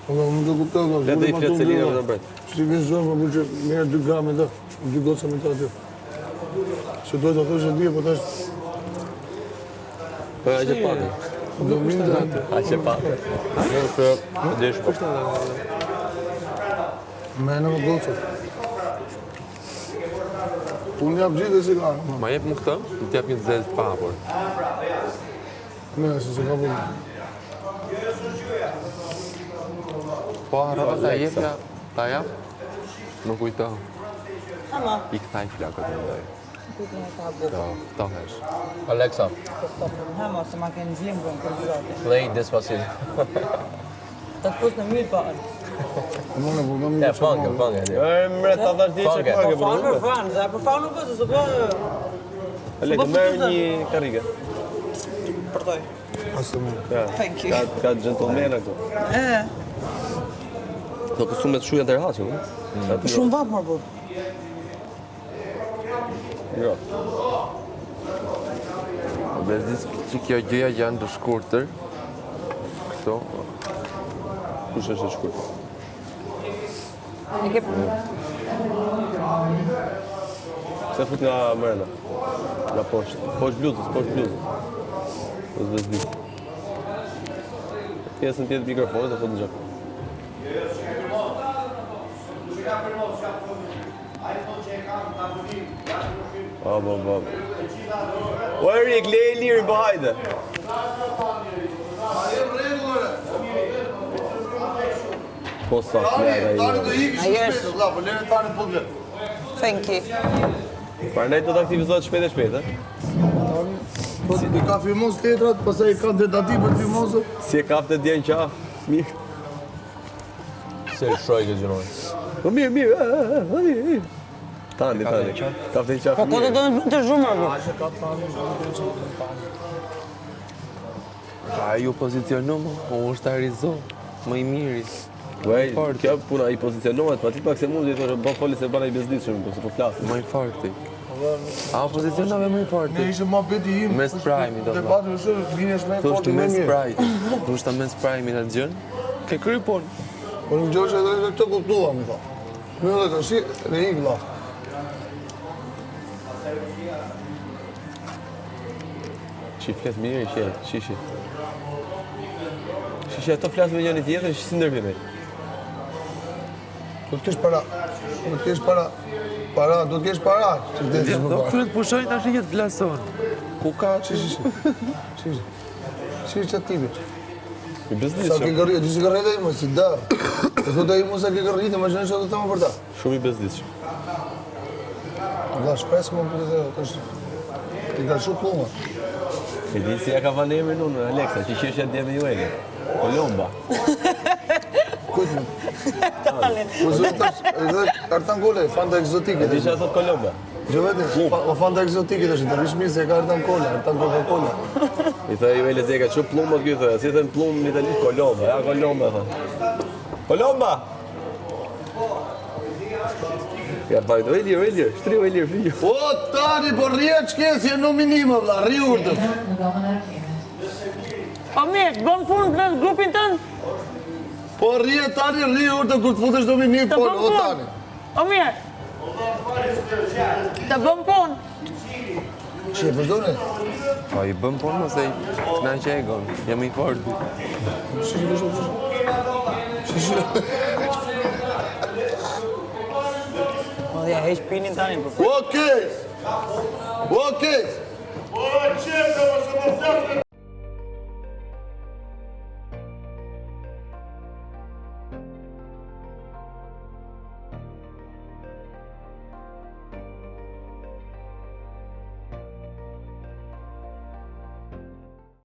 Më të kuptoj, Le të i fletë Selina për të mbret. Shti vinë zonë, më përqe merë 2 grame të, 2 goca me të aty. Se dojtë ato që dhije, po të është... Po, a që patë? Do minë të aty. A që patë? Në që desh po. Me në më gocët. Unë jap gjithë dhe sigara. Ma jep më këtë, në t'jap një të zezë të papur. Me, se ka përë. Po, araba ta jepja, ta jap, nuk kujto. Ama. I këtaj flakët në ndaj. Kujtë në ta bukë. To hesh. Alexa, Hama, se ma kenë zhjimë bërën për zote. play Despacito. Ta të pusë në mirë për. Më në përgëm E, një fangë. Mre, ta thash di që Fangë. pak e Po fanë, fanë, dhe për fanë nuk bëzë, se bërë... Alek, merë një karike. Përtoj. Asë të mirë. Thank you. Ka gentlemana këtu. Këto kostumet shu janë të rehaqë, Shumë vapë më burë. Jo. Bezdis që kjo gjëja janë të shkurtër. Këto. Kush është e shkurtër? E ke për... Se fut nga mrena. Nga poshtë. Poshtë bluzës. Po Bezdis. Pjesën tjetë mikrofonit e fut në gjak. Ba. O Erik, le e lirë ba hajde. Po sa flega i. Tani do ikë A jesh? shpejtë, po lene tani po të Thank you. Parnej do të aktivizohet shpejt e? Po i ka filmos tetrat, pastaj i ka detati për filmosë. Si e kapte djenë qaf. Mirë. Se shoj këtë gjënoj. Po mirë. Tani. Kapte qaf Po këtë mirë. do në bëndë të zhumë, bërë. Ashe ka tani, A ju pozicionu më, unë është arizo, më i miri. Wej, kjo puna i pozicionohet, pa ti pak se mund të bë foli se bana i bezditshëm, po se po flasim. Më i forti. A pozicionove më i forti? Ne ishte ma beti im. Mes prime, do të Debati është, vinesh me Thoshtë forti me mes mirë. prime. Thoshtë mes prime në gjën. Ke kry pun. Po nuk gjosh edhe këtë kuptua, mi tha. Në dhe të shi, dhe i gla. Që i flet mirë, shishi. Shishi ato flas me njëri tjetër, si ndërvime. Do të kesh para. Do të kesh para. Do të kesh para. Që të desh më para. Doktorët pushojnë tash që të flason. Ku ka Shi që tipi. I Sa bezditshëm. ke gërrit, di që gërrit e më, si da. E thot e i mu sa ke gërrit, më gjënë që do të më për ta. Shumë i bezditshëm. Vla, shpresë më për të është. Ti ka shumë pluma. E di si ja ka vanë emrin unë, Alexa, që qeshja dje me juege. Kolomba. Kujtë më. Po zë të edhe artan gole, fanta egzotike. Di që thot Kolomba. Gjë vete, o fanta egzotike të shëtë, rishmi se ka artan kola, artan Coca-Cola. I thë ju e lezeka, që plumët kjo thë, si thënë plumë në italisht, Kolomba, ja Kolomba, thë. Kolomba! Ja, bajdo, e lirë, shtriu e lirë, fliu. O, tani, po rria qkesje në minima, vla, rri urdë. O mirë, bëm punë në grupin tënë? Po rria tani, rri urdë, kur të futesh në minim, Të po, bëm o punë? tani. O mirë. Të bëm punë? Që e përdojnë? Po i bëm punë mos e na qegon. Jam i forti. O dhe ja heq pinin tani për Okej! Okej!